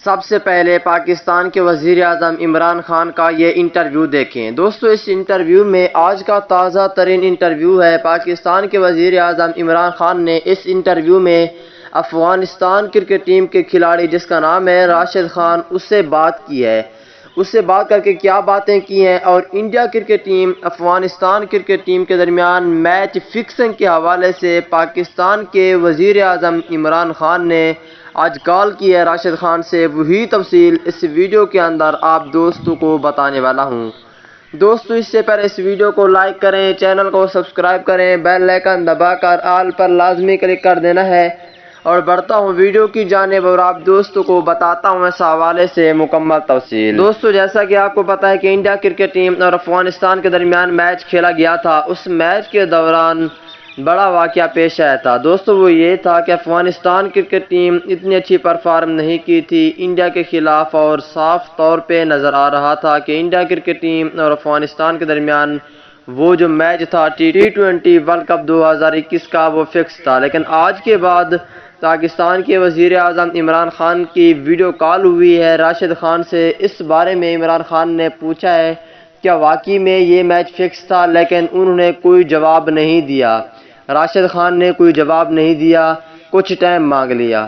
سب سے پہلے پاکستان کے وزیر اعظم عمران خان کا یہ انٹرویو دیکھیں۔ دوستو اس انٹرویو میں آج کا تازہ ترین انٹرویو ہے۔ پاکستان کے وزیر اعظم عمران خان نے اس انٹرویو میں افغانستان کرکٹ ٹیم کے کھلاڑی جس کا نام ہے راشد خان اس سے بات کی ہے۔ اس سے بات کر کے کیا باتیں کی ہیں اور India cricket team Afghanistan cricket team کے درمیان میچ فکسنگ کے حوالے سے پاکستان کے وزیر اعظم عمران خان نے آج کال کی ہے راشد خان سے، وہی تفصیل اس ویڈیو کے اندر آپ دوستوں کو بتانے والا ہوں۔ دوستو اس سے پہلے اس ویڈیو کو لائک کریں، چینل کو سبسکرائب کریں، بیل آئیکن دبا کر آل پر لازمی کلک کر دینا ہے اور بڑھتا ہوں ویڈیو کی جانب اور آپ دوستوں کو بتاتا ہوں اس حوالے سے مکمل تفصیل۔ دوستو جیسا کہ آپ کو پتا ہے کہ انڈیا کرکٹ ٹیم اور افغانستان کے درمیان میچ کھیلا گیا تھا، اس میچ کے دوران بڑا واقعہ پیش آیا تھا۔ دوستو وہ یہ تھا کہ افغانستان کرکٹ ٹیم اتنی اچھی پرفارم نہیں کی تھی انڈیا کے خلاف اور صاف طور پہ نظر آ رہا تھا کہ انڈیا کرکٹ ٹیم اور افغانستان کے درمیان وہ جو میچ تھا T20 ورلڈ کپ 2021 کا وہ فکس تھا۔ لیکن آج کے بعد پاکستان کے وزیر اعظم عمران خان کی ویڈیو کال ہوئی ہے راشد خان سے۔ اس بارے میں عمران خان نے پوچھا ہے کیا واقعی میں یہ میچ فکس تھا، لیکن انہوں نے کوئی جواب نہیں دیا۔ راشد خان نے کوئی جواب نہیں دیا، کچھ ٹائم مانگ لیا۔